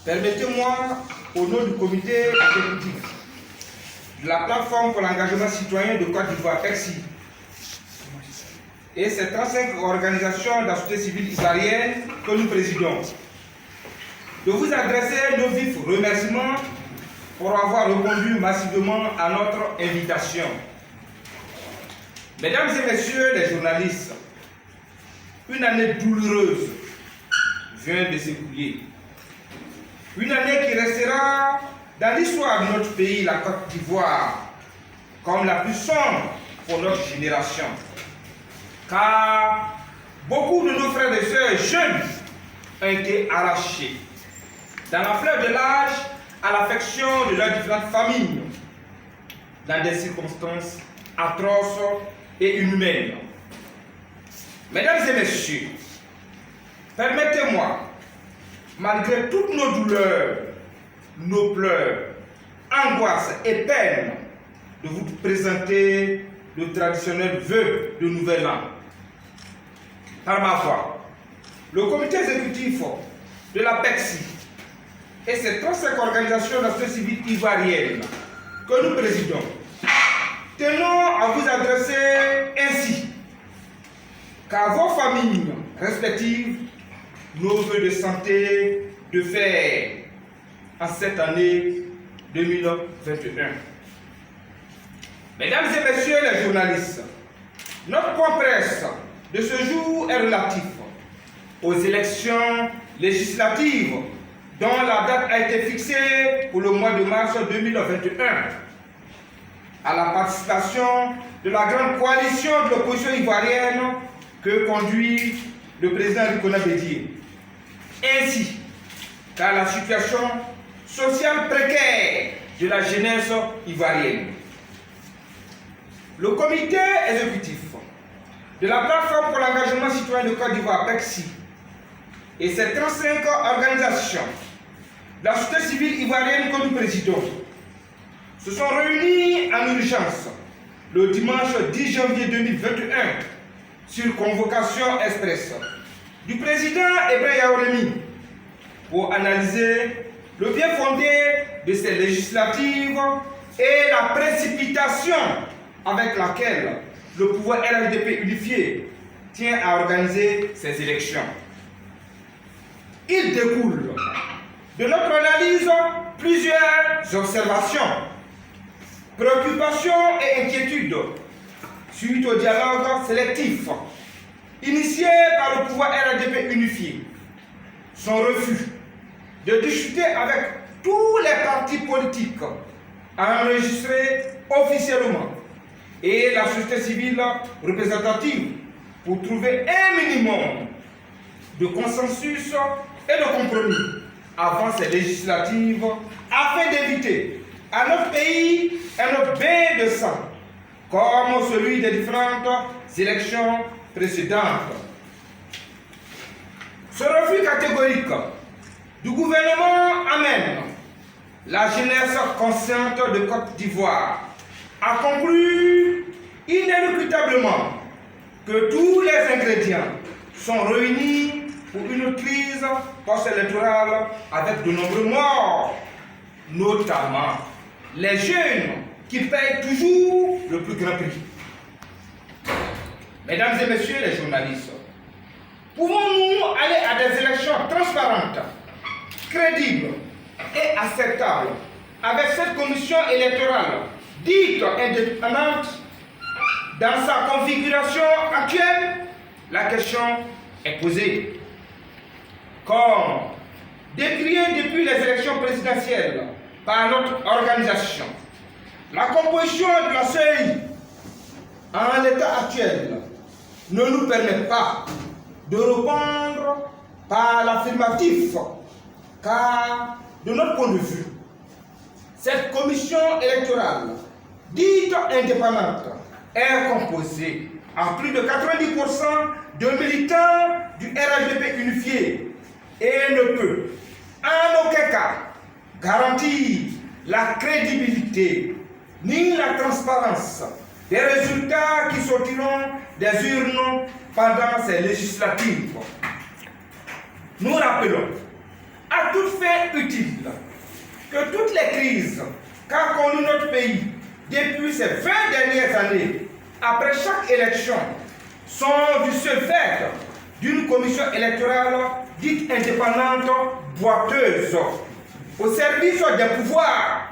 Permettez-moi, au nom du comité exécutif de la plateforme pour l'engagement citoyen de Côte d'Ivoire, PECSI, et ces 35 organisations de la société civile ivoirienne que nous présidons, de vous adresser nos vifs remerciements pour avoir répondu massivement à notre invitation. Mesdames et messieurs les journalistes, une année douloureuse vient de s'écouler. Une année qui restera dans l'histoire de notre pays, la Côte d'Ivoire, comme la plus sombre pour notre génération. Car beaucoup de nos frères et sœurs jeunes ont été arrachés dans la fleur de l'âge à l'affection de leurs différentes familles, dans des circonstances atroces et inhumaines. Mesdames et messieurs, permettez-moi, malgré toutes nos douleurs, nos pleurs, angoisses et peines, de vous présenter le traditionnel vœu de Nouvel An. Par ma voix, le comité exécutif de la PECSI et ses 35 organisations de la société civile ivoirienne que nous présidons, tenons à vous adresser ainsi qu'à vos familles respectives, nos vœux de santé, de fer en cette année 2021. Mesdames et messieurs les journalistes, notre point presse de ce jour est relatif aux élections législatives dont la date a été fixée pour le mois de mars 2021, à la participation de la grande coalition de l'opposition ivoirienne que conduit le président Ricona Bédié, ainsi qu'à la situation sociale précaire de la jeunesse ivoirienne. Le comité exécutif de la plateforme pour l'engagement citoyen de Côte d'Ivoire, PECSI, et ses 35 organisations de la société civile ivoirienne que nous présidons se sont réunis en urgence le dimanche 10 janvier 2021 sur convocation express du président Ebrahim Yaouremi pour analyser le bien fondé de ces législatives et la précipitation avec laquelle le pouvoir RHDP unifié tient à organiser ces élections. Il découle de notre analyse plusieurs observations, préoccupations et inquiétudes suite au dialogue sélectif initié par le pouvoir RHDP unifié, son refus de discuter avec tous les partis politiques enregistrés officiellement et la société civile représentative pour trouver un minimum de consensus et de compromis avant ces législatives afin d'éviter à notre pays un autre bain de sang comme celui des différentes élections précédentes. Ce refus catégorique du gouvernement amène la jeunesse consciente de Côte d'Ivoire a conclu inéluctablement que tous les ingrédients sont réunis pour une crise post-électorale avec de nombreux morts, notamment les jeunes qui payent toujours le plus grand prix. Mesdames et messieurs les journalistes, pouvons-nous aller à des élections transparentes, crédibles et acceptables avec cette commission électorale dite indépendante dans sa configuration actuelle? La question est posée. Comme décrié depuis les élections présidentielles par notre organisation, la composition de la CEI en l'état actuel ne nous permet pas de répondre par l'affirmatif, car de notre point de vue, cette commission électorale dite indépendante est composée à plus de 90% de militants du RHDP unifié et ne peut en aucun cas garantir la crédibilité ni la transparence des résultats qui sortiront des urnes pendant ces législatives. Nous rappelons à toute fin est utile que toutes les crises qu'a connues notre pays depuis ces 20 dernières années, après chaque élection, sont du seul fait d'une commission électorale dite indépendante, boiteuse, au service des pouvoirs,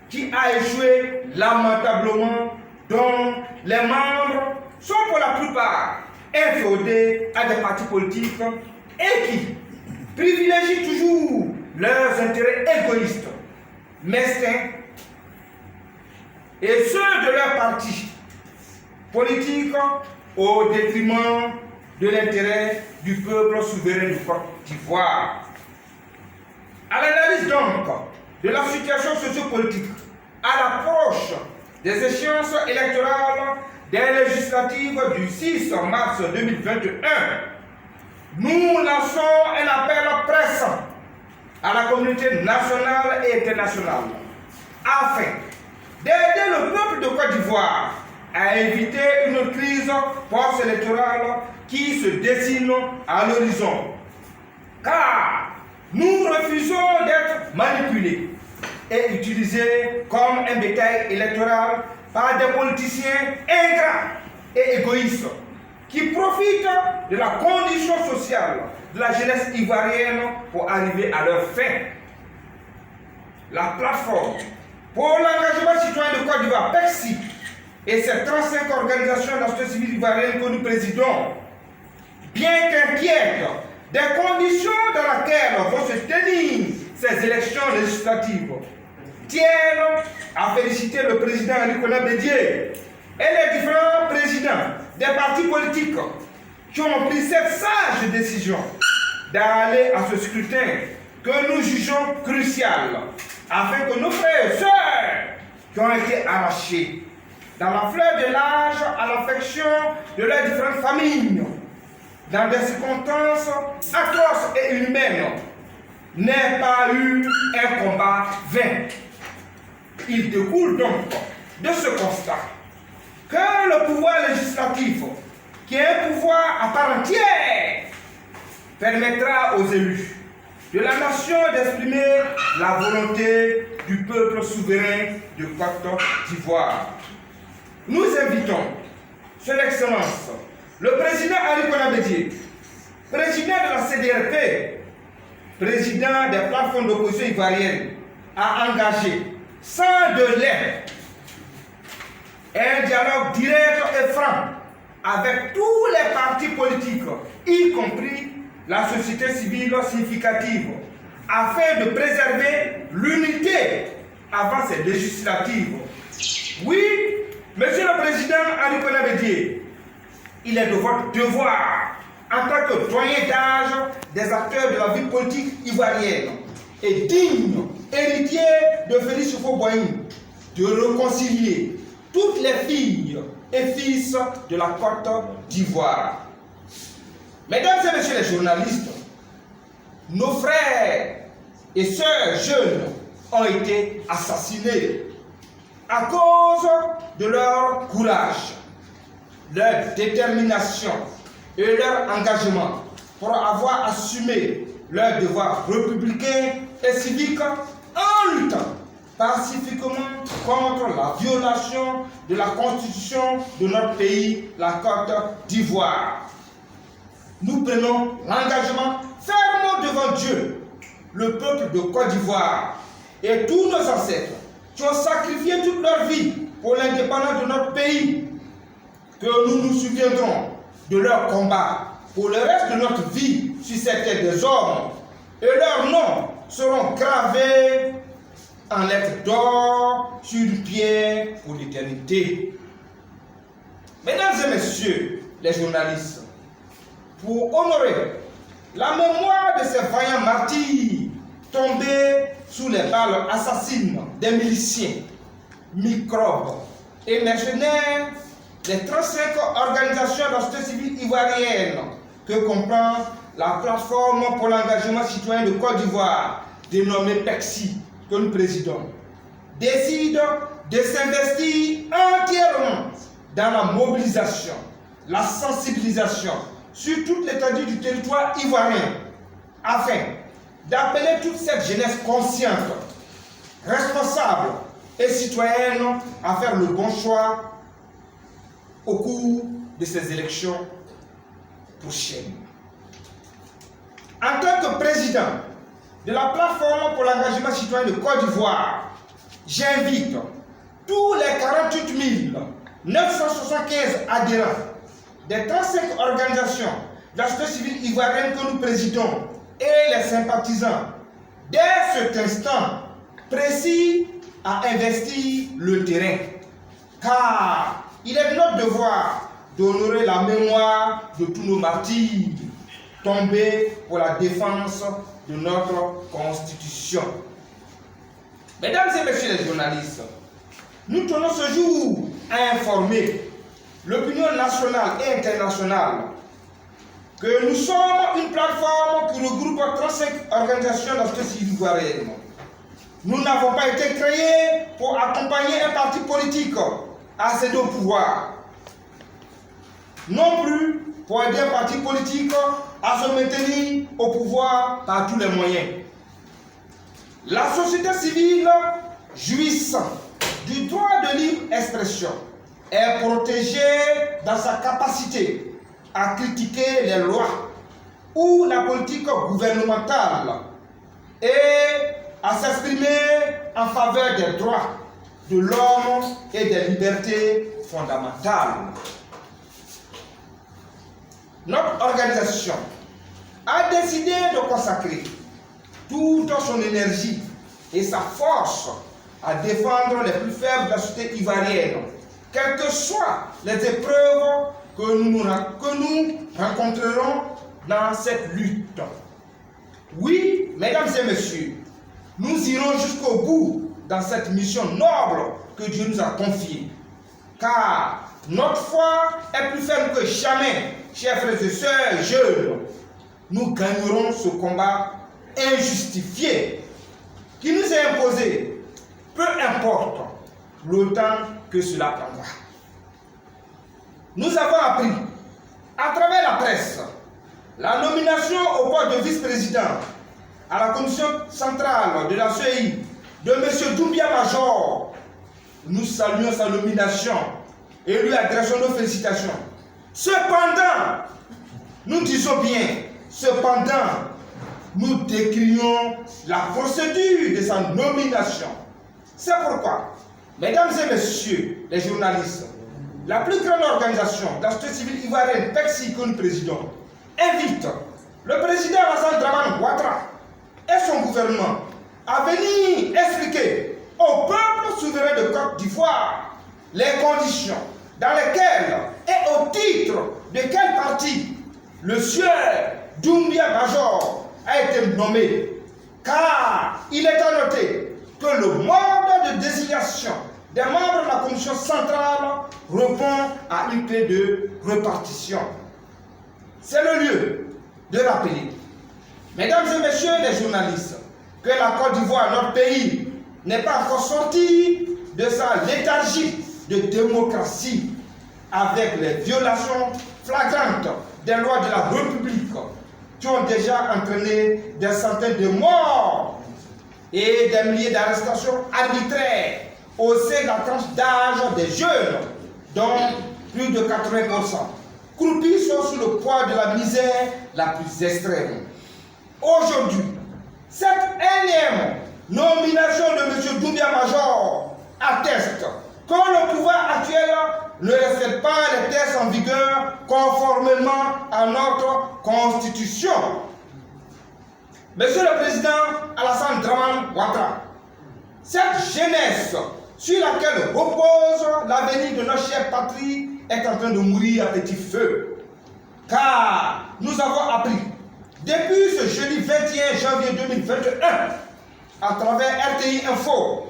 qui a échoué lamentablement, dont les membres sont pour la plupart inféodés à des partis politiques et qui privilégient toujours leurs intérêts égoïstes, mesquins, et ceux de leur parti politique au détriment de l'intérêt du peuple souverain du Côte d'Ivoire. À l'analyse donc de la situation sociopolitique, à l'approche des échéances électorales des législatives du 6 mars 2021, nous lançons un appel pressant à la communauté nationale et internationale afin d'aider le peuple de Côte d'Ivoire à éviter une crise post-électorale qui se dessine à l'horizon. Car nous refusons d'être manipulés et utilisés comme un bétail électoral par des politiciens ingrats et égoïstes qui profitent de la condition sociale de la jeunesse ivoirienne pour arriver à leur fin. La plateforme pour l'engagement citoyen de Côte d'Ivoire, PECSI, et ces 35 organisations de la société civile ivoirienne que nous présidons, bien qu'inquiètes des conditions dans lesquelles vont se tenir ces élections législatives, tiennent à féliciter le président Henri Konan Bédié et les différents présidents des partis politiques qui ont pris cette sage décision d'aller à ce scrutin que nous jugeons crucial, afin que nos frères et sœurs qui ont été arrachés dans la fleur de l'âge à l'affection de leurs différentes familles, dans des circonstances atroces et inhumaines, n'aient pas eu un combat vain. Il découle donc de ce constat que le pouvoir législatif, qui est un pouvoir à part entière, permettra aux élus de la nation d'exprimer la volonté du peuple souverain de Côte d'Ivoire. Nous invitons, Son Excellence, le président Henri Konan Bédié, président de la CDRP, président des plateformes d'opposition ivoirienne, à engager sans délai un dialogue direct et franc avec tous les partis politiques, y compris la société civile significative, afin de préserver l'unité avant ces législatives. Oui, Monsieur le Président Henri Konan Bédié, il est de votre devoir, en tant que doyen d'âge des acteurs de la vie politique ivoirienne et digne héritier de Félix Houphouët-Boigny, de réconcilier toutes les filles et fils de la Côte d'Ivoire. Mesdames et messieurs les journalistes, nos frères et sœurs jeunes ont été assassinés à cause de leur courage, leur détermination et leur engagement pour avoir assumé leurs devoirs républicains et civiques en luttant pacifiquement contre la violation de la constitution de notre pays, la Côte d'Ivoire. Nous prenons l'engagement fermement devant Dieu, le peuple de Côte d'Ivoire et tous nos ancêtres qui ont sacrifié toute leur vie pour l'indépendance de notre pays, que nous nous souviendrons de leur combat pour le reste de notre vie sur cette terre des hommes, et leurs noms seront gravés en lettres d'or sur une pierre pour l'éternité. Mesdames et messieurs les journalistes, pour honorer la mémoire de ces vaillants martyrs tombés sous les balles assassines des miliciens, microbes et mercenaires, les 35 organisations de la société civile ivoirienne que comprend la plateforme pour l'engagement citoyen de Côte d'Ivoire, dénommée PECSI, que nous présidons, décident de s'investir entièrement dans la mobilisation, la sensibilisation sur toute l'étendue du territoire ivoirien, afin d'appeler toute cette jeunesse consciente, responsable et citoyenne à faire le bon choix au cours de ces élections prochaines. En tant que président de la plateforme pour l'engagement citoyen de Côte d'Ivoire, j'invite tous les 48 975 adhérents des 35 organisations de la société civile ivoirienne que nous présidons et les sympathisants, dès cet instant précis, à investir le terrain. Car il est de notre devoir d'honorer la mémoire de tous nos martyrs tombés pour la défense de notre Constitution. Mesdames et messieurs les journalistes, nous tenons ce jour à informer l'opinion nationale et internationale que nous sommes une plateforme qui regroupe 35 organisations de la société civile ivoirienne. Nous n'avons pas été créés pour accompagner un parti politique à accéder au pouvoir, non plus pour aider un parti politique à se maintenir au pouvoir par tous les moyens. La société civile jouissant du droit de libre expression est protégée dans sa capacité à critiquer les lois ou la politique gouvernementale et à s'exprimer en faveur des droits de l'homme et des libertés fondamentales. Notre organisation a décidé de consacrer toute son énergie et sa force à défendre les plus faibles de la société ivoirienne, quelles que soient les épreuves que nous rencontrerons dans cette lutte. Oui, mesdames et messieurs, nous irons jusqu'au bout dans cette mission noble que Dieu nous a confiée. Car notre foi est plus ferme que jamais, chers frères et sœurs jeunes. Nous gagnerons ce combat injustifié qui nous est imposé, peu importe le temps que cela prendra. Nous avons appris, à travers la presse, la nomination au poste de vice-président à la commission centrale de la CEI de M. Doumbia Major. Nous saluons sa nomination et lui adressons nos félicitations. Cependant, nous disons bien, cependant, nous décrions la procédure de sa nomination. C'est pourquoi, mesdames et messieurs les journalistes, la plus grande organisation de la société civile ivoirienne, PECSI, que nous présidons, invite le président Alassane Dramane Ouattara et son gouvernement à venir expliquer au peuple souverain de Côte d'Ivoire les conditions dans lesquelles et au titre de quel parti le sieur Doumbia Major a été nommé, car il est à noter que le mode de désignation des membres de la commission centrale répond à une clé de répartition. C'est le lieu de rappeler, mesdames et messieurs les journalistes, que la Côte d'Ivoire, notre pays, n'est pas encore sorti de sa léthargie de démocratie avec les violations flagrantes des lois de la République qui ont déjà entraîné des centaines de morts et des milliers d'arrestations arbitraires au sein de la tranche d'âge des jeunes, dont plus de 80% croupis sont sous le poids de la misère la plus extrême. Aujourd'hui, cette énième nomination de M. Doumbia Major atteste que le pouvoir actuel ne respecte pas les textes en vigueur conformément à notre Constitution. Monsieur le Président Alassane Dramane Ouattara, cette jeunesse sur laquelle repose l'avenir de notre chère patrie est en train de mourir à petit feu. Car nous avons appris, depuis ce jeudi 21 janvier 2021, à travers RTI Info,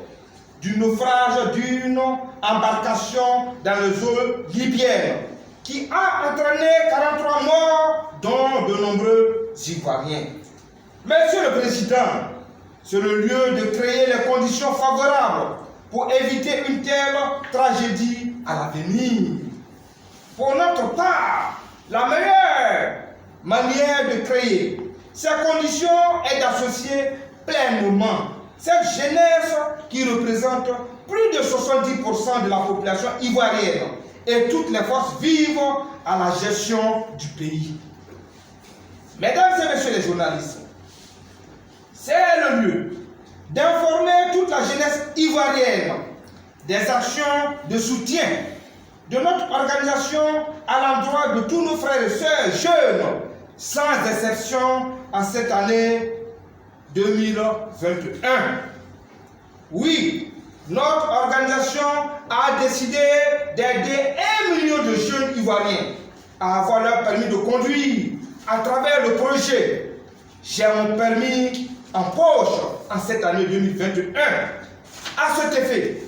du naufrage d'une embarcation dans les eaux libyennes qui a entraîné 43 morts, dont de nombreux Ivoiriens. Monsieur le Président, c'est le lieu de créer les conditions favorables pour éviter une telle tragédie à l'avenir. Pour notre part, la meilleure manière de créer Sa condition est d'associer pleinement cette jeunesse qui représente plus de 70% de la population ivoirienne et toutes les forces vives à la gestion du pays. Mesdames et messieurs les journalistes, c'est le lieu d'informer toute la jeunesse ivoirienne des actions de soutien de notre organisation à l'endroit de tous nos frères et sœurs jeunes, sans exception en cette année 2021. Oui, notre organisation a décidé d'aider 1 million de jeunes ivoiriens à avoir leur permis de conduire à travers le projet J'ai mon permis en poche en cette année 2021. À cet effet,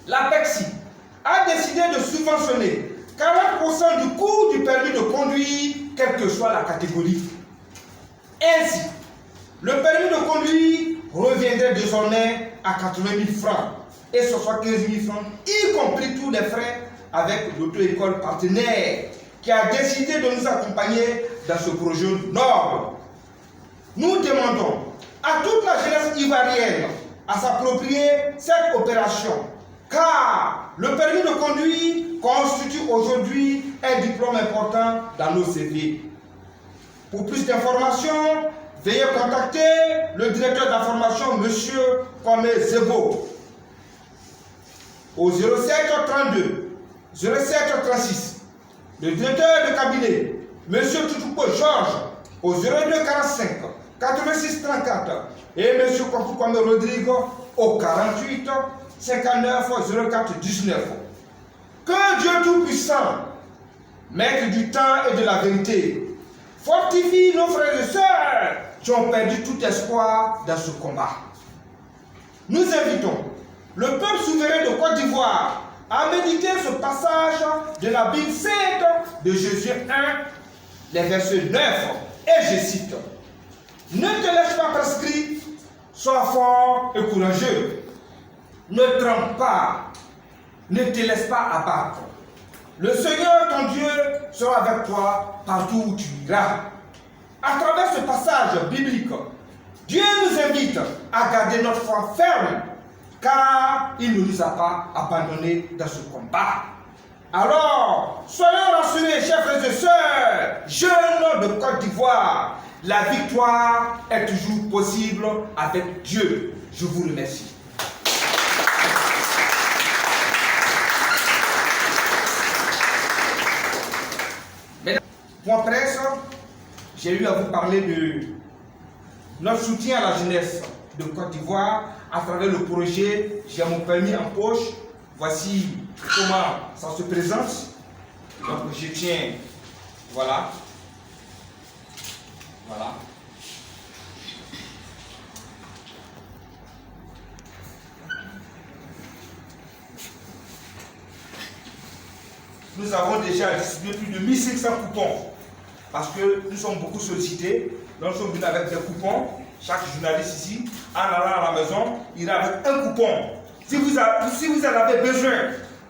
l'APEXI a décidé de subventionner 40% du coût du permis de conduire, quelle que soit la catégorie. Ainsi, le permis de conduire reviendrait désormais à 80 000 francs et 75 000 francs, y compris tous les frais avec l'auto-école partenaire qui a décidé de nous accompagner dans ce projet noble. Nous demandons à toute la jeunesse ivoirienne à s'approprier cette opération, car le permis de conduire constitue aujourd'hui un diplôme important dans nos CV. Pour plus d'informations, veuillez contacter le directeur d'information, M. Kwame Zebo, au 07 32 07 36. Le directeur de cabinet, M. Tutupo Georges, au 02 45 86 34. Et M. Kwame Rodrigo, au 48 59 04 19. Que Dieu Tout-Puissant, maître du temps et de la vérité, fortifie nos frères et sœurs qui ont perdu tout espoir dans ce combat. Nous invitons le peuple souverain de Côte d'Ivoire à méditer ce passage de la Bible sainte de Jésus 1, les versets 9, et je cite: Ne te laisse pas prescrire, sois fort et courageux. Ne trempe pas, ne te laisse pas abattre. Le Seigneur, ton Dieu, sera avec toi partout où tu iras. À travers ce passage biblique, Dieu nous invite à garder notre foi ferme, car il ne nous a pas abandonnés dans ce combat. Alors, soyons rassurés, chers frères et sœurs, jeunes de Côte d'Ivoire, la victoire est toujours possible avec Dieu. Je vous remercie. Point presse, j'ai eu à vous parler de notre soutien à la jeunesse de Côte d'Ivoire à travers le projet J'ai mon permis en poche. Voici comment ça se présente. Donc je tiens, voilà. Voilà. Nous avons déjà distribué plus de 1500 coupons parce que nous sommes beaucoup sollicités. Donc nous sommes venus avec des coupons. Chaque journaliste ici, en allant à la maison, ira avec un coupon. Si vous en avez besoin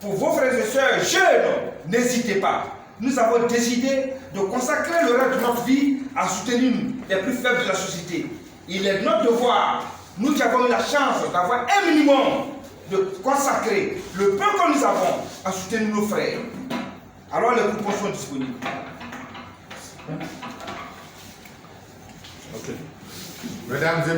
pour vos frères et sœurs jeunes, n'hésitez pas. Nous avons décidé de consacrer le reste de notre vie à soutenir les plus faibles de la société. Il est de notre devoir, nous qui avons eu la chance d'avoir un minimum, de consacrer le peu que nous avons à soutenir nos frères. Alors les coupons sont disponibles. Okay. Mesdames et